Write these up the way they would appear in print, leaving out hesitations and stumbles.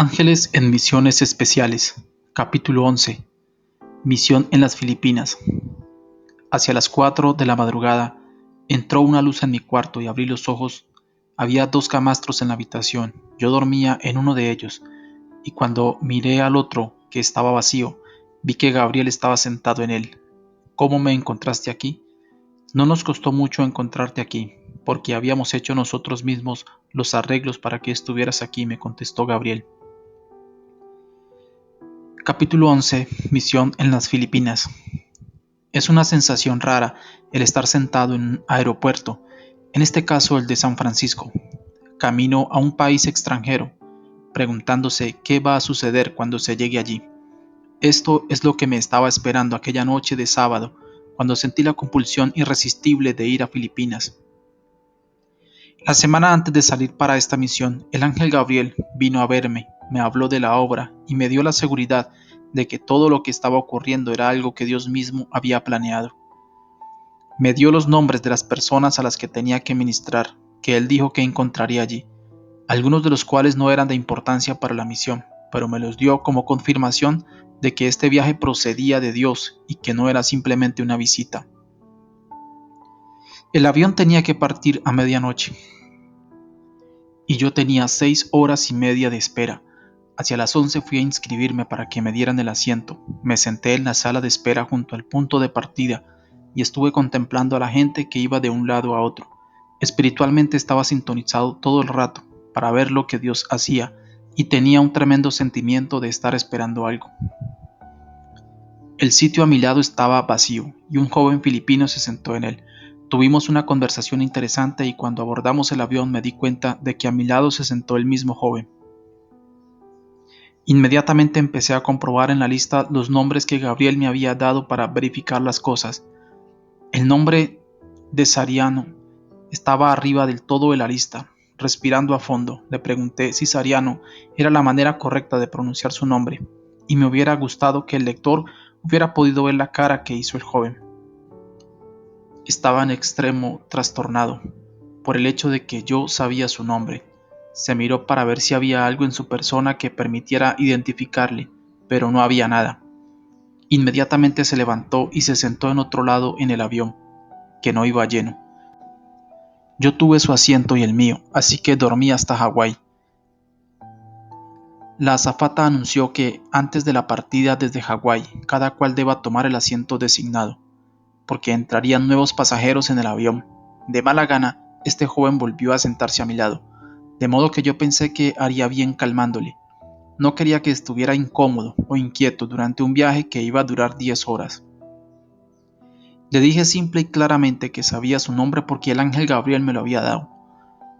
Ángeles en Misiones Especiales. Capítulo 11. Misión en las Filipinas. Hacia las 4 de la madrugada, entró una luz en mi cuarto y abrí los ojos. Había 2 camastros en la habitación. Yo dormía en uno de ellos, y cuando miré al otro, que estaba vacío, vi que Gabriel estaba sentado en él. ¿Cómo me encontraste aquí? No nos costó mucho encontrarte aquí, porque habíamos hecho nosotros mismos los arreglos para que estuvieras aquí, me contestó Gabriel. Capítulo 11. Misión en las Filipinas. Es una sensación rara el estar sentado en un aeropuerto, en este caso el de San Francisco, camino a un país extranjero, preguntándose qué va a suceder cuando se llegue allí. Esto es lo que me estaba esperando aquella noche de sábado, cuando sentí la compulsión irresistible de ir a Filipinas. La semana antes de salir para esta misión, el ángel Gabriel vino a verme, me habló de la obra y me dio la seguridad de que todo lo que estaba ocurriendo era algo que Dios mismo había planeado. Me dio los nombres de las personas a las que tenía que ministrar, que él dijo que encontraría allí, algunos de los cuales no eran de importancia para la misión, pero me los dio como confirmación de que este viaje procedía de Dios y que no era simplemente una visita. El avión tenía que partir a medianoche, y yo tenía 6 horas y media de espera. Hacia las 11 fui a inscribirme para que me dieran el asiento. Me senté en la sala de espera junto al punto de partida y estuve contemplando a la gente que iba de un lado a otro. Espiritualmente estaba sintonizado todo el rato para ver lo que Dios hacía y tenía un tremendo sentimiento de estar esperando algo. El sitio a mi lado estaba vacío y un joven filipino se sentó en él. Tuvimos una conversación interesante y cuando abordamos el avión me di cuenta de que a mi lado se sentó el mismo joven. Inmediatamente empecé a comprobar en la lista los nombres que Gabriel me había dado para verificar las cosas. El nombre de Sariano estaba arriba del todo de la lista. Respirando a fondo, le pregunté si Sariano era la manera correcta de pronunciar su nombre, y me hubiera gustado que el lector hubiera podido ver la cara que hizo el joven. Estaba en extremo trastornado por el hecho de que yo sabía su nombre. Se miró para ver si había algo en su persona que permitiera identificarle, pero no había nada. Inmediatamente se levantó y se sentó en otro lado en el avión, que no iba lleno. Yo tuve su asiento y el mío, así que dormí hasta Hawái. La azafata anunció que antes de la partida desde Hawái, cada cual deba tomar el asiento designado, porque entrarían nuevos pasajeros en el avión. De mala gana, este joven volvió a sentarse a mi lado, de modo que yo pensé que haría bien calmándole. No quería que estuviera incómodo o inquieto durante un viaje que iba a durar 10 horas. Le dije simple y claramente que sabía su nombre porque el ángel Gabriel me lo había dado.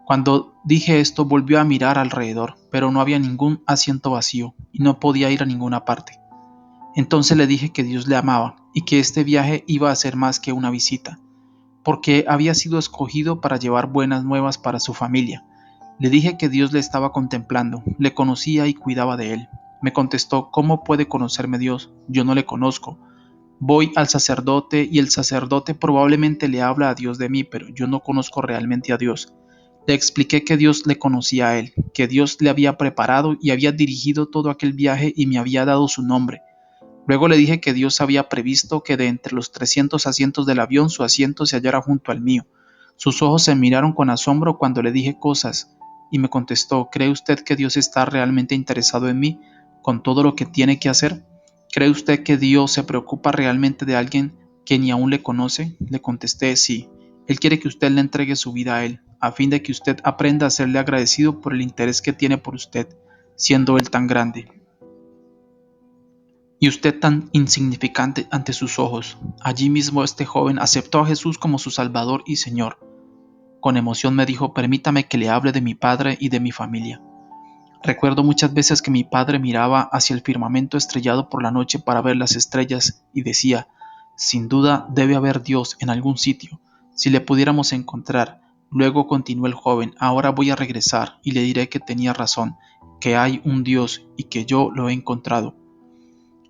Cuando dije esto volvió a mirar alrededor, pero no había ningún asiento vacío y no podía ir a ninguna parte. Entonces le dije que Dios le amaba y que este viaje iba a ser más que una visita, porque había sido escogido para llevar buenas nuevas para su familia. Le dije que Dios le estaba contemplando, le conocía y cuidaba de él. Me contestó: ¿cómo puede conocerme Dios? Yo no le conozco. Voy al sacerdote y el sacerdote probablemente le habla a Dios de mí, pero yo no conozco realmente a Dios. Le expliqué que Dios le conocía a él, que Dios le había preparado y había dirigido todo aquel viaje y me había dado su nombre. Luego le dije que Dios había previsto que de entre los 300 asientos del avión su asiento se hallara junto al mío. Sus ojos se miraron con asombro cuando le dije cosas y me contestó: ¿cree usted que Dios está realmente interesado en mí, con todo lo que tiene que hacer? ¿Cree usted que Dios se preocupa realmente de alguien que ni aún le conoce? Le contesté: sí. Él quiere que usted le entregue su vida a Él, a fin de que usted aprenda a serle agradecido por el interés que tiene por usted, siendo Él tan grande y usted tan insignificante ante sus ojos. Allí mismo este joven aceptó a Jesús como su Salvador y Señor. Con emoción me dijo: permítame que le hable de mi padre y de mi familia. Recuerdo muchas veces que mi padre miraba hacia el firmamento estrellado por la noche para ver las estrellas y decía: sin duda debe haber Dios en algún sitio, si le pudiéramos encontrar. Luego continuó el joven: ahora voy a regresar y le diré que tenía razón, que hay un Dios y que yo lo he encontrado.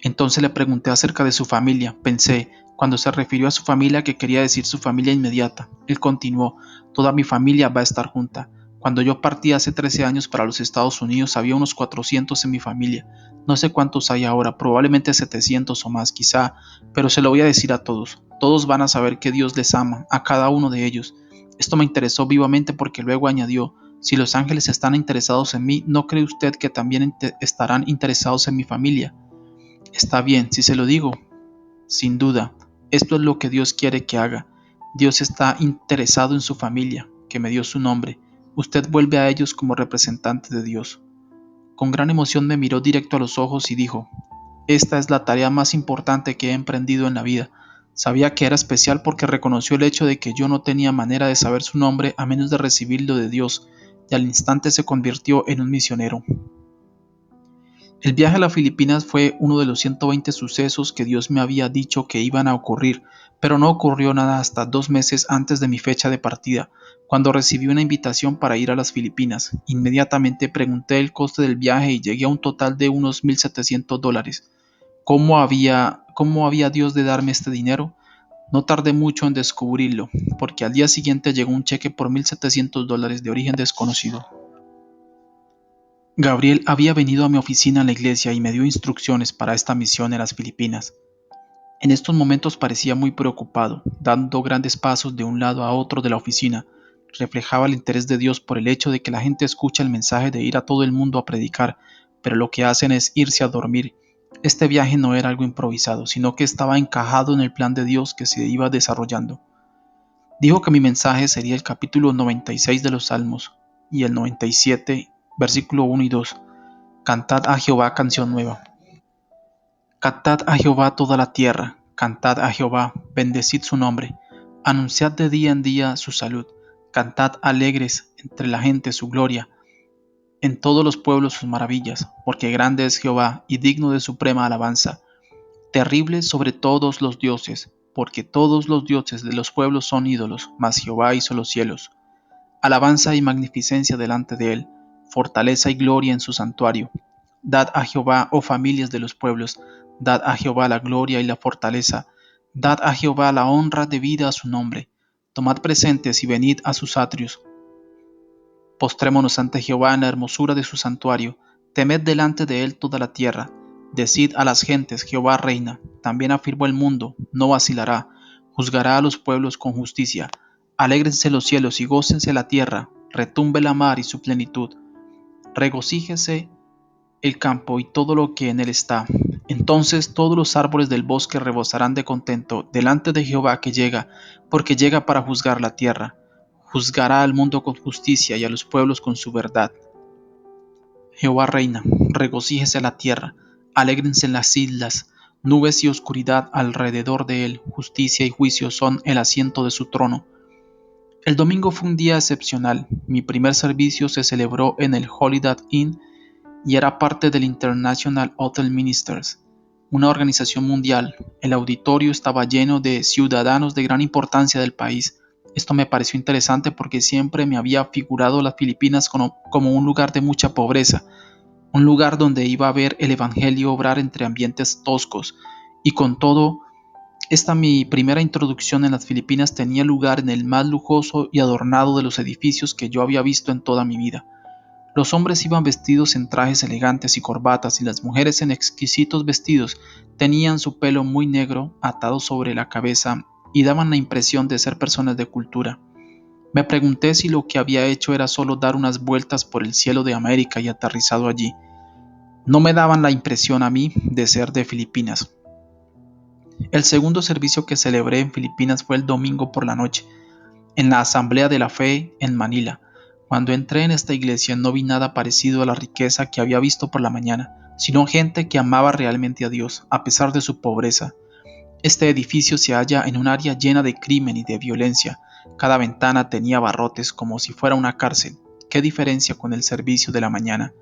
Entonces le pregunté acerca de su familia. Pensé, cuando se refirió a su familia, que quería decir su familia inmediata. Él continuó: toda mi familia va a estar junta. Cuando yo partí hace 13 años para los Estados Unidos había unos 400 en mi familia. No sé cuántos hay ahora, probablemente 700 o más quizá, pero se lo voy a decir a todos. Todos van a saber que Dios les ama, a cada uno de ellos. Esto me interesó vivamente porque luego añadió, si los ángeles están interesados en mí, ¿no cree usted que también estarán interesados en mi familia? Está bien, si se lo digo. Sin duda, esto es lo que Dios quiere que haga. Dios está interesado en su familia, que me dio su nombre. Usted vuelve a ellos como representante de Dios. Con gran emoción me miró directo a los ojos y dijo, esta es la tarea más importante que he emprendido en la vida. Sabía que era especial porque reconoció el hecho de que yo no tenía manera de saber su nombre a menos de recibirlo de Dios, y al instante se convirtió en un misionero. El viaje a las Filipinas fue uno de los 120 sucesos que Dios me había dicho que iban a ocurrir, pero no ocurrió nada hasta 2 meses antes de mi fecha de partida, cuando recibí una invitación para ir a las Filipinas. Inmediatamente pregunté el coste del viaje y llegué a un total de unos $1,700. ¿Cómo había Dios de darme este dinero? No tardé mucho en descubrirlo, porque al día siguiente llegó un cheque por $1,700 de origen desconocido. Gabriel había venido a mi oficina en la iglesia y me dio instrucciones para esta misión en las Filipinas. En estos momentos parecía muy preocupado, dando grandes pasos de un lado a otro de la oficina. Reflejaba el interés de Dios por el hecho de que la gente escucha el mensaje de ir a todo el mundo a predicar, pero lo que hacen es irse a dormir. Este viaje no era algo improvisado, sino que estaba encajado en el plan de Dios que se iba desarrollando. Dijo que mi mensaje sería el capítulo 96 de los Salmos y el 97, versículo 1 y 2. Cantad a Jehová canción nueva. Cantad a Jehová toda la tierra, cantad a Jehová, bendecid su nombre. Anunciad de día en día su salud. Cantad alegres entre la gente su gloria, en todos los pueblos sus maravillas, porque grande es Jehová y digno de suprema alabanza. Terrible sobre todos los dioses, porque todos los dioses de los pueblos son ídolos, mas Jehová hizo los cielos. Alabanza y magnificencia delante de él, fortaleza y gloria en su santuario. Dad a Jehová, oh familias de los pueblos, dad a Jehová la gloria y la fortaleza, dad a Jehová la honra debida a su nombre. Tomad presentes y venid a sus atrios. Postrémonos ante Jehová en la hermosura de su santuario. Temed delante de él toda la tierra. Decid a las gentes, Jehová reina. También afirmó el mundo, no vacilará. Juzgará a los pueblos con justicia. Alégrense los cielos y gócense la tierra. Retumbe la mar y su plenitud. Regocíjese el campo y todo lo que en él está. Entonces todos los árboles del bosque rebosarán de contento delante de Jehová que llega, porque llega para juzgar la tierra. Juzgará al mundo con justicia y a los pueblos con su verdad. Jehová reina, regocíjese la tierra, alégrense las islas, nubes y oscuridad alrededor de él, justicia y juicio son el asiento de su trono. El domingo fue un día excepcional. Mi primer servicio se celebró en el Holiday Inn y era parte del International Hotel Ministers, una organización mundial. El auditorio estaba lleno de ciudadanos de gran importancia del país. Esto me pareció interesante porque siempre me había figurado las Filipinas como un lugar de mucha pobreza, un lugar donde iba a ver el Evangelio obrar entre ambientes toscos. Y con todo, esta mi primera introducción en las Filipinas tenía lugar en el más lujoso y adornado de los edificios que yo había visto en toda mi vida. Los hombres iban vestidos en trajes elegantes y corbatas y las mujeres en exquisitos vestidos tenían su pelo muy negro atado sobre la cabeza y daban la impresión de ser personas de cultura. Me pregunté si lo que había hecho era solo dar unas vueltas por el cielo de América y aterrizado allí. No me daban la impresión a mí de ser de Filipinas. El segundo servicio que celebré en Filipinas fue el domingo por la noche, en la Asamblea de la Fe en Manila. Cuando entré en esta iglesia no vi nada parecido a la riqueza que había visto por la mañana, sino gente que amaba realmente a Dios, a pesar de su pobreza. Este edificio se halla en un área llena de crimen y de violencia. Cada ventana tenía barrotes como si fuera una cárcel. ¿Qué diferencia con el servicio de la mañana?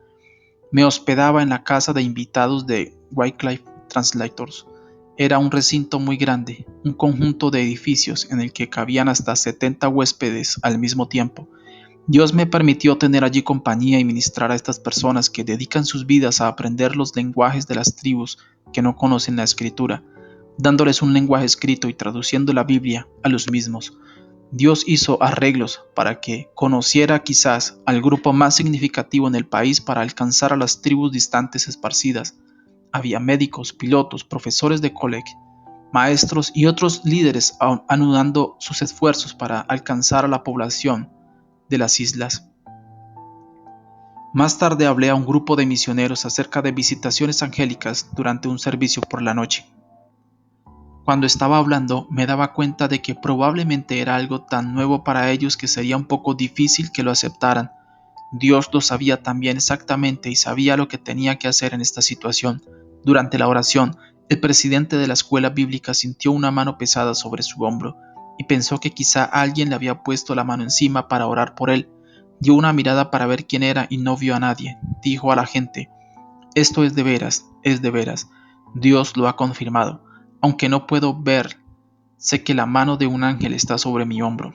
Me hospedaba en la casa de invitados de Wycliffe Translators. Era un recinto muy grande, un conjunto de edificios en el que cabían hasta 70 huéspedes al mismo tiempo. Dios me permitió tener allí compañía y ministrar a estas personas que dedican sus vidas a aprender los lenguajes de las tribus que no conocen la escritura, dándoles un lenguaje escrito y traduciendo la Biblia a los mismos. Dios hizo arreglos para que conociera quizás al grupo más significativo en el país para alcanzar a las tribus distantes esparcidas. Había médicos, pilotos, profesores de colegio, maestros y otros líderes anudando sus esfuerzos para alcanzar a la población de las islas. Más tarde hablé a un grupo de misioneros acerca de visitaciones angélicas durante un servicio por la noche. Cuando estaba hablando, me daba cuenta de que probablemente era algo tan nuevo para ellos que sería un poco difícil que lo aceptaran. Dios lo sabía también exactamente y sabía lo que tenía que hacer en esta situación. Durante la oración, el presidente de la escuela bíblica sintió una mano pesada sobre su hombro y pensó que quizá alguien le había puesto la mano encima para orar por él. Dio una mirada para ver quién era y no vio a nadie. Dijo a la gente: esto es de veras, es de veras. Dios lo ha confirmado. Aunque no puedo ver, sé que la mano de un ángel está sobre mi hombro.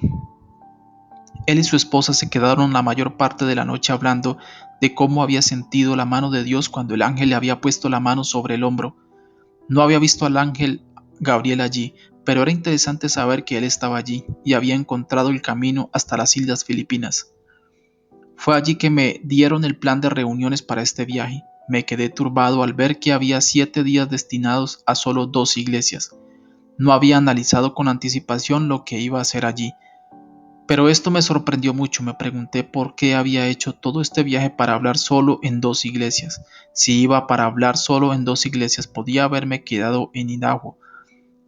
Él y su esposa se quedaron la mayor parte de la noche hablando de cómo había sentido la mano de Dios cuando el ángel le había puesto la mano sobre el hombro. No había visto al ángel Gabriel allí, pero era interesante saber que él estaba allí y había encontrado el camino hasta las Islas Filipinas. Fue allí que me dieron el plan de reuniones para este viaje. Me quedé turbado al ver que había 7 días destinados a solo 2 iglesias. No había analizado con anticipación lo que iba a hacer allí. Pero esto me sorprendió mucho. Me pregunté por qué había hecho todo este viaje para hablar solo en 2 iglesias. Si iba para hablar solo en 2 iglesias, podía haberme quedado en Idaho.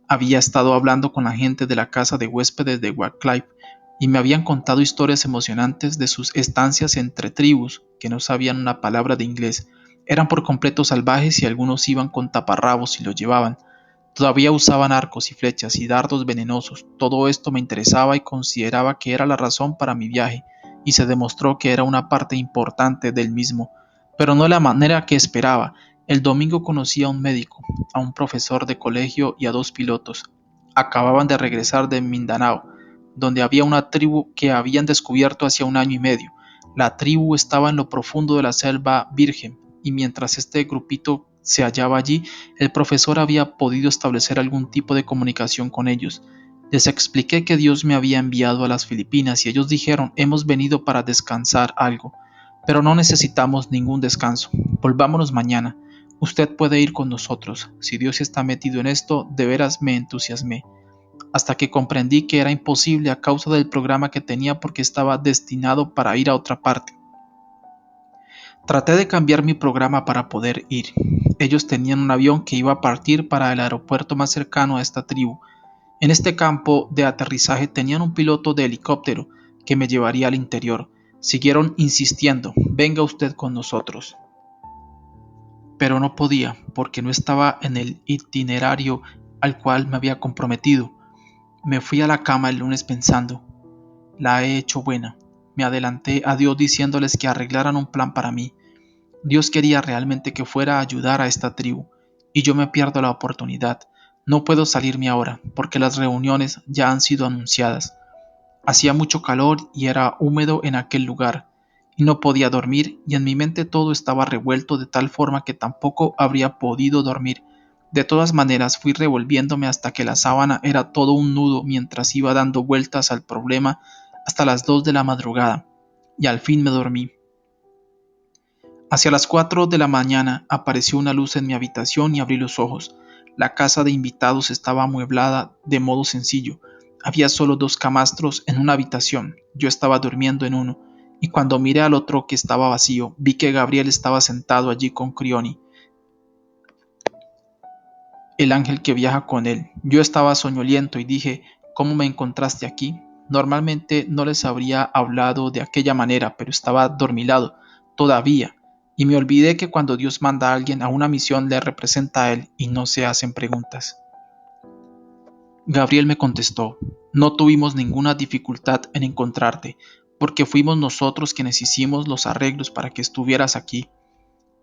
Había estado hablando con la gente de la casa de huéspedes de Wycliffe y me habían contado historias emocionantes de sus estancias entre tribus que no sabían una palabra de inglés. Eran por completo salvajes y algunos iban con taparrabos y lo llevaban. Todavía usaban arcos y flechas y dardos venenosos. Todo esto me interesaba y consideraba que era la razón para mi viaje, y se demostró que era una parte importante del mismo, pero no de la manera que esperaba. El domingo conocí a un médico, a un profesor de colegio y a 2 pilotos. Acababan de regresar de Mindanao, donde había una tribu que habían descubierto hacía un año y medio. La tribu estaba en lo profundo de la selva virgen, y mientras este grupito se hallaba allí, el profesor había podido establecer algún tipo de comunicación con ellos. Les expliqué que Dios me había enviado a las Filipinas y ellos dijeron: hemos venido para descansar algo, pero no necesitamos ningún descanso. Volvámonos mañana. Usted puede ir con nosotros. Si Dios está metido en esto, de veras me entusiasmé, hasta que comprendí que era imposible a causa del programa que tenía porque estaba destinado para ir a otra parte. Traté de cambiar mi programa para poder ir. Ellos tenían un avión que iba a partir para el aeropuerto más cercano a esta tribu. En este campo de aterrizaje tenían un piloto de helicóptero que me llevaría al interior. Siguieron insistiendo: venga usted con nosotros. Pero no podía, porque no estaba en el itinerario al cual me había comprometido. Me fui a la cama el lunes pensando: la he hecho buena. Me adelanté a Dios diciéndoles que arreglaran un plan para mí. Dios quería realmente que fuera a ayudar a esta tribu, y yo me pierdo la oportunidad. No puedo salirme ahora, porque las reuniones ya han sido anunciadas. Hacía mucho calor y era húmedo en aquel lugar, y no podía dormir, y en mi mente todo estaba revuelto de tal forma que tampoco habría podido dormir. De todas maneras, fui revolviéndome hasta que la sábana era todo un nudo mientras iba dando vueltas al problema hasta las 2 de la madrugada, y al fin me dormí. Hacia las 4 de la mañana apareció una luz en mi habitación y abrí los ojos. La casa de invitados estaba amueblada de modo sencillo. Había solo 2 camastros en una habitación. Yo estaba durmiendo en uno, y cuando miré al otro, que estaba vacío, vi que Gabriel estaba sentado allí con Crioni, el ángel que viaja con él. Yo estaba soñoliento y dije: ¿cómo me encontraste aquí? Normalmente no les habría hablado de aquella manera, pero estaba adormilado todavía, y me olvidé que cuando Dios manda a alguien a una misión le representa a él y no se hacen preguntas. Gabriel me contestó: no tuvimos ninguna dificultad en encontrarte, porque fuimos nosotros quienes hicimos los arreglos para que estuvieras aquí.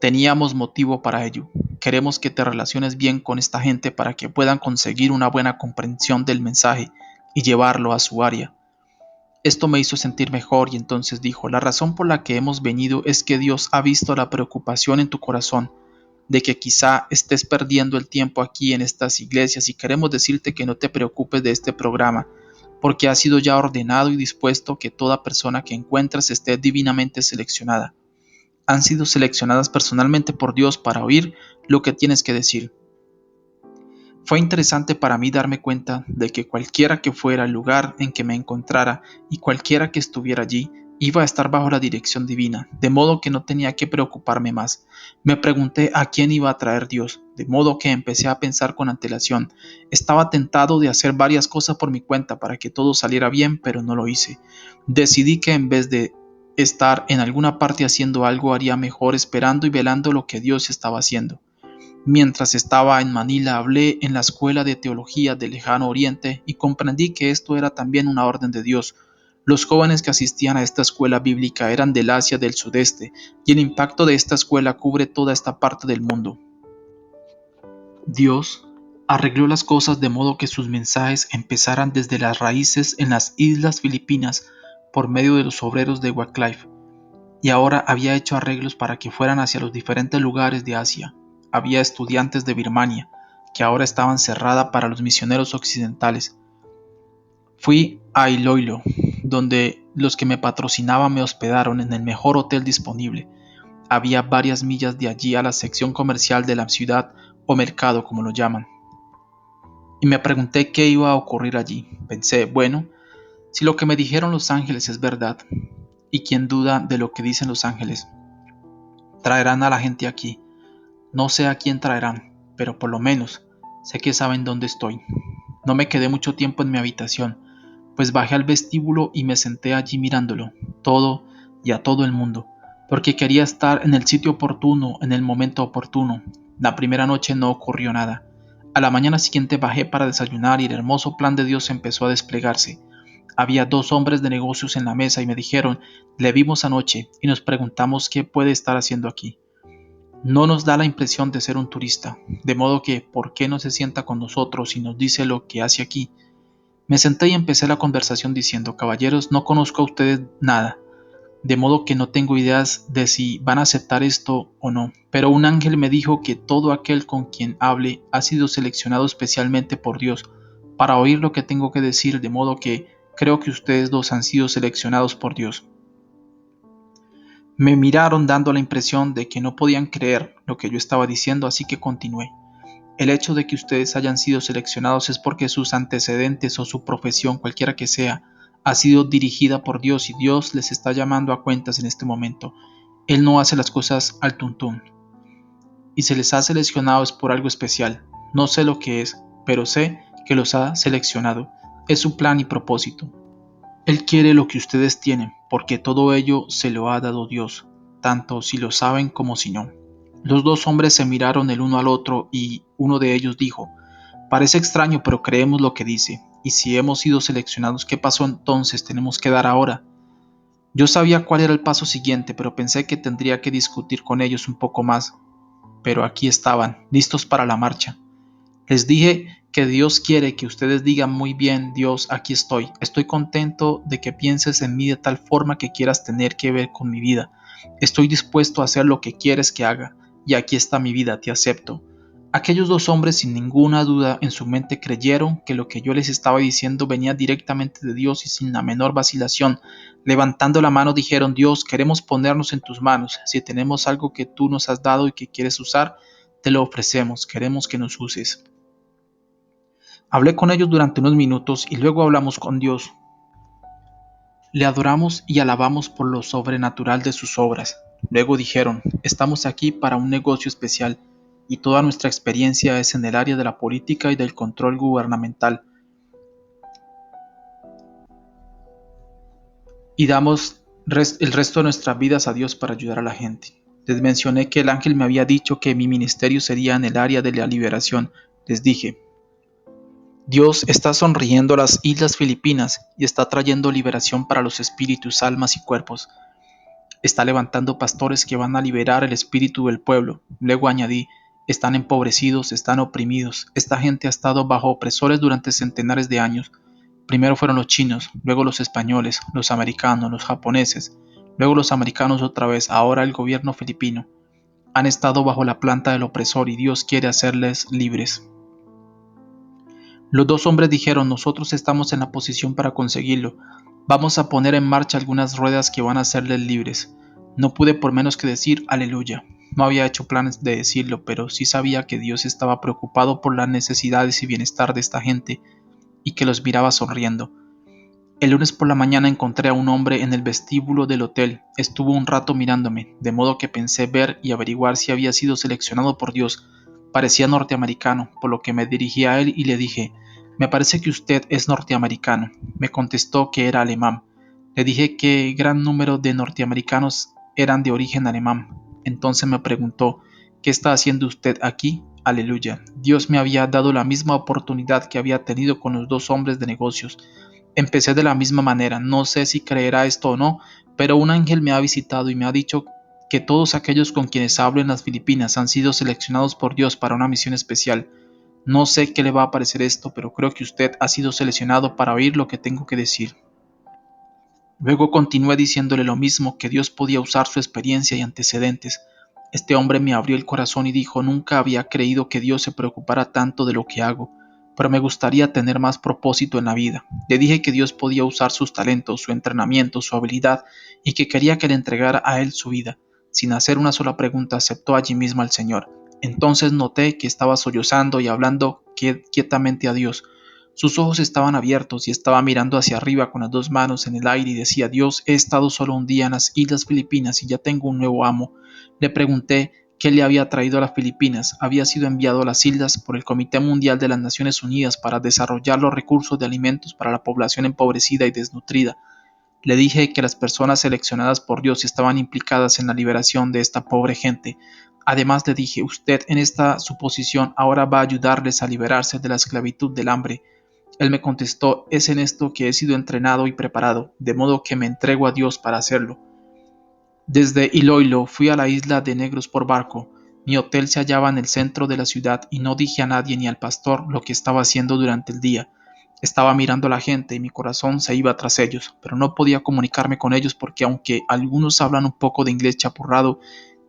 Teníamos motivo para ello. Queremos que te relaciones bien con esta gente para que puedan conseguir una buena comprensión del mensaje y llevarlo a su área. Esto me hizo sentir mejor y entonces dijo: la razón por la que hemos venido es que Dios ha visto la preocupación en tu corazón de que quizá estés perdiendo el tiempo aquí en estas iglesias, y queremos decirte que no te preocupes de este programa, porque ha sido ya ordenado y dispuesto que toda persona que encuentres esté divinamente seleccionada. Han sido seleccionadas personalmente por Dios para oír lo que tienes que decir. Fue interesante para mí darme cuenta de que cualquiera que fuera el lugar en que me encontrara y cualquiera que estuviera allí, iba a estar bajo la dirección divina, de modo que no tenía que preocuparme más. Me pregunté a quién iba a traer Dios, de modo que empecé a pensar con antelación. Estaba tentado de hacer varias cosas por mi cuenta para que todo saliera bien, pero no lo hice. Decidí que en vez de estar en alguna parte haciendo algo, haría mejor esperando y velando lo que Dios estaba haciendo. Mientras estaba en Manila, hablé en la escuela de teología del Lejano Oriente y comprendí que esto era también una orden de Dios. Los jóvenes que asistían a esta escuela bíblica eran del Asia del Sudeste, y el impacto de esta escuela cubre toda esta parte del mundo. Dios arregló las cosas de modo que sus mensajes empezaran desde las raíces en las islas Filipinas por medio de los obreros de Wycliffe, y ahora había hecho arreglos para que fueran hacia los diferentes lugares de Asia. Había estudiantes de Birmania, que ahora estaban cerrada para los misioneros occidentales. Fui a Iloilo, donde los que me patrocinaban me hospedaron en el mejor hotel disponible. Había varias millas de allí a la sección comercial de la ciudad, o mercado como lo llaman. Y me pregunté qué iba a ocurrir allí. Pensé, bueno, si lo que me dijeron los ángeles es verdad, ¿y quién duda de lo que dicen los ángeles? Traerán a la gente aquí. No sé a quién traerán, pero por lo menos sé que saben dónde estoy. No me quedé mucho tiempo en mi habitación, pues bajé al vestíbulo y me senté allí mirándolo, todo y a todo el mundo, porque quería estar en el sitio oportuno, en el momento oportuno. La primera noche no ocurrió nada. A la mañana siguiente bajé para desayunar y el hermoso plan de Dios empezó a desplegarse. Había dos hombres de negocios en la mesa y me dijeron, le vimos anoche y nos preguntamos qué puede estar haciendo aquí. No nos da la impresión de ser un turista, de modo que, ¿por qué no se sienta con nosotros y nos dice lo que hace aquí? Me senté y empecé la conversación diciendo, caballeros, no conozco a ustedes nada, de modo que no tengo ideas de si van a aceptar esto o no, pero un ángel me dijo que todo aquel con quien hable ha sido seleccionado especialmente por Dios para oír lo que tengo que decir, de modo que creo que ustedes dos han sido seleccionados por Dios. Me miraron dando la impresión de que no podían creer lo que yo estaba diciendo, así que continué. El hecho de que ustedes hayan sido seleccionados es porque sus antecedentes o su profesión, cualquiera que sea, ha sido dirigida por Dios y Dios les está llamando a cuentas en este momento. Él no hace las cosas al tuntún. Y se les ha seleccionado es por algo especial. No sé lo que es, pero sé que los ha seleccionado. Es su plan y propósito. Él quiere lo que ustedes tienen, porque todo ello se lo ha dado Dios, tanto si lo saben como si no. Los dos hombres se miraron el uno al otro y uno de ellos dijo, parece extraño, pero creemos lo que dice. Y si hemos sido seleccionados, ¿qué paso entonces tenemos que dar ahora? Yo sabía cuál era el paso siguiente, pero pensé que tendría que discutir con ellos un poco más. Pero aquí estaban, listos para la marcha. Les dije que Dios quiere que ustedes digan muy bien, Dios, aquí estoy. Estoy contento de que pienses en mí de tal forma que quieras tener que ver con mi vida. Estoy dispuesto a hacer lo que quieres que haga, y aquí está mi vida, te acepto. Aquellos dos hombres sin ninguna duda en su mente creyeron que lo que yo les estaba diciendo venía directamente de Dios y sin la menor vacilación, levantando la mano dijeron, Dios, queremos ponernos en tus manos. Si tenemos algo que tú nos has dado y que quieres usar, te lo ofrecemos, queremos que nos uses. Hablé con ellos durante unos minutos y luego hablamos con Dios. Le adoramos y alabamos por lo sobrenatural de sus obras. Luego dijeron, estamos aquí para un negocio especial y toda nuestra experiencia es en el área de la política y del control gubernamental. Y damos el resto de nuestras vidas a Dios para ayudar a la gente. Les mencioné que el ángel me había dicho que mi ministerio sería en el área de la liberación. Les dije, Dios está sonriendo a las islas Filipinas y está trayendo liberación para los espíritus, almas y cuerpos. Está levantando pastores que van a liberar el espíritu del pueblo. Luego añadí, están empobrecidos, están oprimidos. Esta gente ha estado bajo opresores durante centenares de años. Primero fueron los chinos, luego los españoles, los americanos, los japoneses, luego los americanos otra vez, ahora el gobierno filipino. Han estado bajo la planta del opresor y Dios quiere hacerles libres. Los dos hombres dijeron: nosotros estamos en la posición para conseguirlo. Vamos a poner en marcha algunas ruedas que van a hacerles libres. No pude por menos que decir aleluya. No había hecho planes de decirlo, pero sí sabía que Dios estaba preocupado por las necesidades y bienestar de esta gente y que los miraba sonriendo. El lunes por la mañana encontré a un hombre en el vestíbulo del hotel. Estuvo un rato mirándome, de modo que pensé ver y averiguar si había sido seleccionado por Dios. Parecía norteamericano, por lo que me dirigí a él y le dije: me parece que usted es norteamericano. Me contestó que era alemán. Le dije que gran número de norteamericanos eran de origen alemán. Entonces me preguntó: ¿qué está haciendo usted aquí? Aleluya. Dios me había dado la misma oportunidad que había tenido con los dos hombres de negocios. Empecé de la misma manera. No sé si creerá esto o no, pero un ángel me ha visitado y me ha dicho que todos aquellos con quienes hablo en las Filipinas han sido seleccionados por Dios para una misión especial. No sé qué le va a parecer esto, pero creo que usted ha sido seleccionado para oír lo que tengo que decir. Luego continué diciéndole lo mismo, que Dios podía usar su experiencia y antecedentes. Este hombre me abrió el corazón y dijo: nunca había creído que Dios se preocupara tanto de lo que hago, pero me gustaría tener más propósito en la vida. Le dije que Dios podía usar sus talentos, su entrenamiento, su habilidad, y que quería que le entregara a él su vida. Sin hacer una sola pregunta, aceptó allí mismo al Señor. Entonces noté que estaba sollozando y hablando quietamente a Dios. Sus ojos estaban abiertos y estaba mirando hacia arriba con las dos manos en el aire y decía: Dios, he estado solo un día en las Islas Filipinas y ya tengo un nuevo amo. Le pregunté qué le había traído a las Filipinas. Había sido enviado a las islas por el Comité Mundial de las Naciones Unidas para desarrollar los recursos de alimentos para la población empobrecida y desnutrida. Le dije que las personas seleccionadas por Dios estaban implicadas en la liberación de esta pobre gente. Además le dije: usted en esta suposición ahora va a ayudarles a liberarse de la esclavitud del hambre. Él me contestó: es en esto que he sido entrenado y preparado, de modo que me entrego a Dios para hacerlo. Desde Iloilo fui a la isla de Negros por barco. Mi hotel se hallaba en el centro de la ciudad y no dije a nadie ni al pastor lo que estaba haciendo durante el día. Estaba mirando a la gente y mi corazón se iba tras ellos, pero no podía comunicarme con ellos porque, aunque algunos hablan un poco de inglés chapurrado,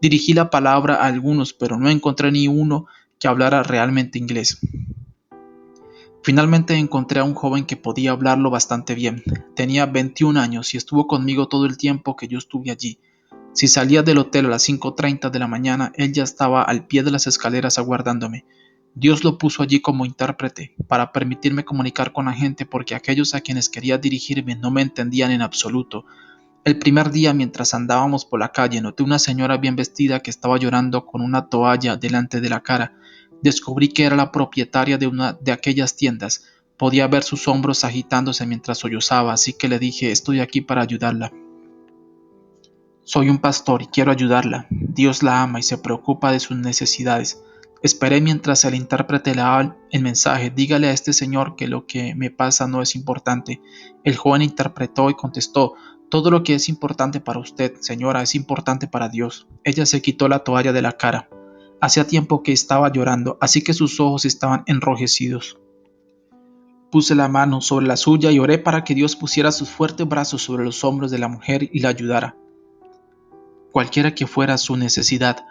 dirigí la palabra a algunos, pero no encontré ni uno que hablara realmente inglés. Finalmente encontré a un joven que podía hablarlo bastante bien. Tenía 21 años y estuvo conmigo todo el tiempo que yo estuve allí. Si salía del hotel a las 5:30 de la mañana, él ya estaba al pie de las escaleras aguardándome. Dios lo puso allí como intérprete, para permitirme comunicar con la gente, porque aquellos a quienes quería dirigirme no me entendían en absoluto. El primer día, mientras andábamos por la calle, noté una señora bien vestida que estaba llorando con una toalla delante de la cara. Descubrí que era la propietaria de una de aquellas tiendas. Podía ver sus hombros agitándose mientras sollozaba, así que le dije: estoy aquí para ayudarla. Soy un pastor y quiero ayudarla. Dios la ama y se preocupa de sus necesidades. Esperé mientras el intérprete le daba el mensaje: dígale a este señor que lo que me pasa no es importante. El joven interpretó y contestó: todo lo que es importante para usted, señora, es importante para Dios. Ella se quitó la toalla de la cara. Hacía tiempo que estaba llorando, así que sus ojos estaban enrojecidos. Puse la mano sobre la suya y oré para que Dios pusiera sus fuertes brazos sobre los hombros de la mujer y la ayudara, cualquiera que fuera su necesidad.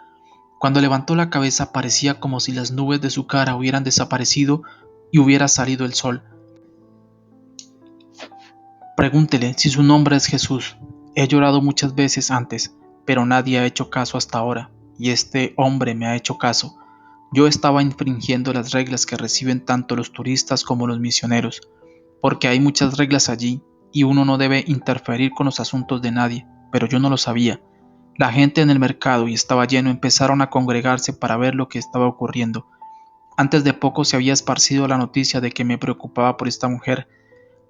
Cuando levantó la cabeza, parecía como si las nubes de su cara hubieran desaparecido y hubiera salido el sol. Pregúntele si su nombre es Jesús. He llorado muchas veces antes, pero nadie ha hecho caso hasta ahora, y este hombre me ha hecho caso. Yo estaba infringiendo las reglas que reciben tanto los turistas como los misioneros, porque hay muchas reglas allí, y uno no debe interferir con los asuntos de nadie, pero yo no lo sabía. La gente en el mercado, y estaba lleno, empezaron a congregarse para ver lo que estaba ocurriendo. Antes de poco se había esparcido la noticia de que me preocupaba por esta mujer.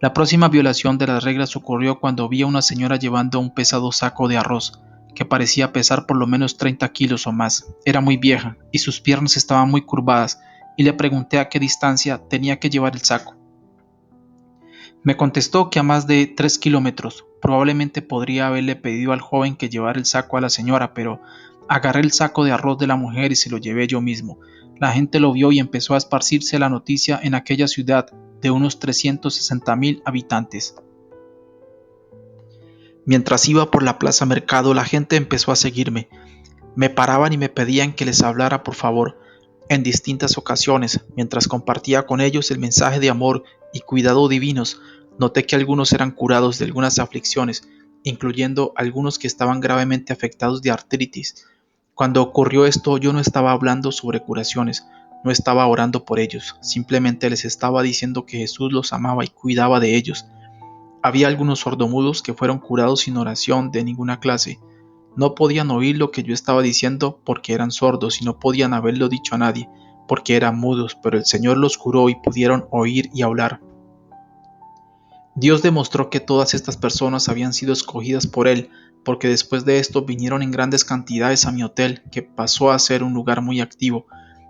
La próxima violación de las reglas ocurrió cuando vi a una señora llevando un pesado saco de arroz, que parecía pesar por lo menos 30 kilos o más. Era muy vieja, y sus piernas estaban muy curvadas, y le pregunté a qué distancia tenía que llevar el saco. Me contestó que a más de 3 kilómetros. Probablemente podría haberle pedido al joven que llevara el saco a la señora, pero agarré el saco de arroz de la mujer y se lo llevé yo mismo. La gente lo vio y empezó a esparcirse la noticia en aquella ciudad de unos 360,000 habitantes. Mientras iba por la plaza mercado, la gente empezó a seguirme. Me paraban y me pedían que les hablara, por favor. En distintas ocasiones, mientras compartía con ellos el mensaje de amor y cuidado divinos, noté que algunos eran curados de algunas aflicciones, incluyendo algunos que estaban gravemente afectados de artritis. Cuando ocurrió esto, yo no estaba hablando sobre curaciones, no estaba orando por ellos, simplemente les estaba diciendo que Jesús los amaba y cuidaba de ellos. Había algunos sordomudos que fueron curados sin oración de ninguna clase. No podían oír lo que yo estaba diciendo porque eran sordos y no podían haberlo dicho a nadie porque eran mudos, pero el Señor los curó y pudieron oír y hablar. Dios demostró que todas estas personas habían sido escogidas por Él, porque después de esto vinieron en grandes cantidades a mi hotel, que pasó a ser un lugar muy activo.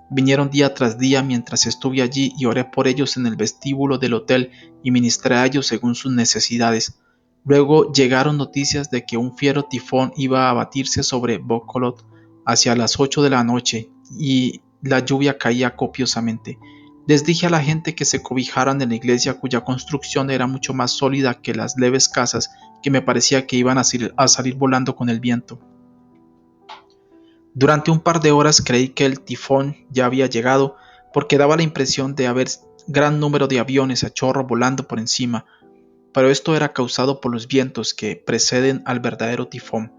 Vinieron día tras día mientras estuve allí y oré por ellos en el vestíbulo del hotel y ministré a ellos según sus necesidades. Luego llegaron noticias de que un fiero tifón iba a abatirse sobre Bocolot hacia las 8 de la noche y la lluvia caía copiosamente. Les dije a la gente que se cobijaran en la iglesia cuya construcción era mucho más sólida que las leves casas que me parecía que iban a salir volando con el viento. Durante un par de horas creí que el tifón ya había llegado porque daba la impresión de haber gran número de aviones a chorro volando por encima, pero esto era causado por los vientos que preceden al verdadero tifón.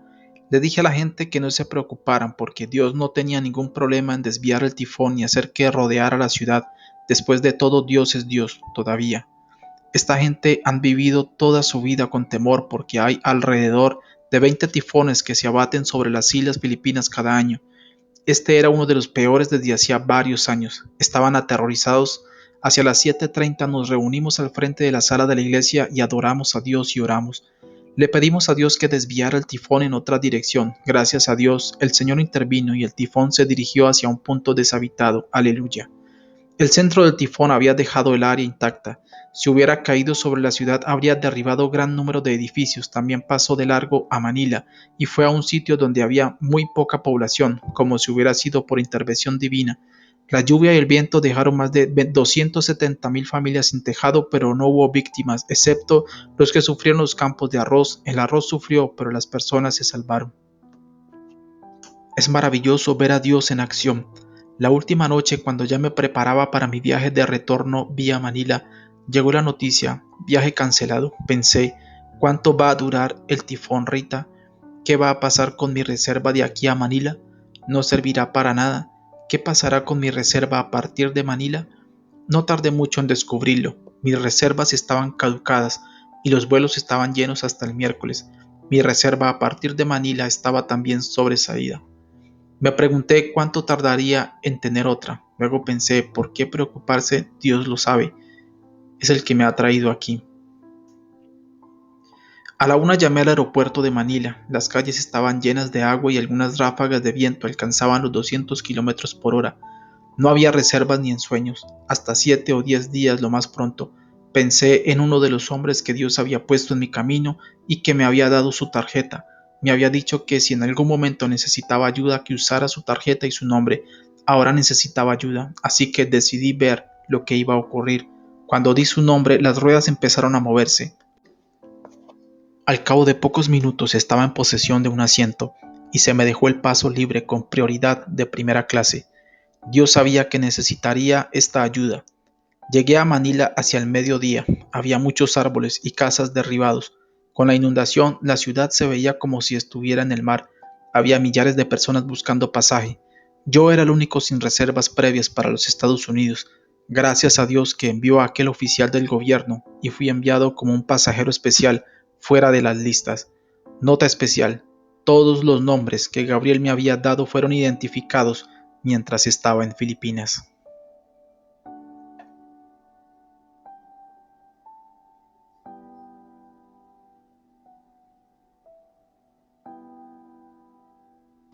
Le dije a la gente que no se preocuparan porque Dios no tenía ningún problema en desviar el tifón y hacer que rodeara la ciudad. Después de todo, Dios es Dios todavía. Esta gente han vivido toda su vida con temor porque hay alrededor de 20 tifones que se abaten sobre las islas Filipinas cada año. Este era uno de los peores desde hacía varios años. Estaban aterrorizados. Hacia las 7:30 nos reunimos al frente de la sala de la iglesia y adoramos a Dios y oramos. Le pedimos a Dios que desviara el tifón en otra dirección. Gracias a Dios, el Señor intervino y el tifón se dirigió hacia un punto deshabitado. Aleluya. El centro del tifón había dejado el área intacta. Si hubiera caído sobre la ciudad, habría derribado gran número de edificios. También pasó de largo a Manila y fue a un sitio donde había muy poca población, como si hubiera sido por intervención divina. La lluvia y el viento dejaron más de 270,000 familias sin tejado, pero no hubo víctimas, excepto los que sufrieron los campos de arroz. El arroz sufrió, pero las personas se salvaron. Es maravilloso ver a Dios en acción. La última noche, cuando ya me preparaba para mi viaje de retorno vía Manila, llegó la noticia: viaje cancelado. Pensé, ¿cuánto va a durar el tifón Rita? ¿Qué va a pasar con mi reserva de aquí a Manila? No servirá para nada. ¿Qué pasará con mi reserva a partir de Manila? No tardé mucho en descubrirlo. Mis reservas estaban caducadas y los vuelos estaban llenos hasta el miércoles. Mi reserva a partir de Manila estaba también sobresalida. Me pregunté cuánto tardaría en tener otra. Luego pensé, ¿por qué preocuparse? Dios lo sabe. Es el que me ha traído aquí. A la 1 llamé al aeropuerto de Manila. Las calles estaban llenas de agua y algunas ráfagas de viento alcanzaban los 200 kilómetros por hora. No había reservas ni ensueños. Hasta 7 o 10 días lo más pronto. Pensé en uno de los hombres que Dios había puesto en mi camino y que me había dado su tarjeta. Me había dicho que si en algún momento necesitaba ayuda, que usara su tarjeta y su nombre. Ahora necesitaba ayuda, así que decidí ver lo que iba a ocurrir. Cuando di su nombre, las ruedas empezaron a moverse. Al cabo de pocos minutos estaba en posesión de un asiento y se me dejó el paso libre con prioridad de primera clase. Dios sabía que necesitaría esta ayuda. Llegué a Manila hacia el mediodía. Había muchos árboles y casas derribados. Con la inundación, la ciudad se veía como si estuviera en el mar. Había millares de personas buscando pasaje. Yo era el único sin reservas previas para los Estados Unidos. Gracias a Dios que envió a aquel oficial del gobierno y fui enviado como un pasajero especial fuera de las listas. Nota especial: todos los nombres que Gabriel me había dado fueron identificados mientras estaba en Filipinas.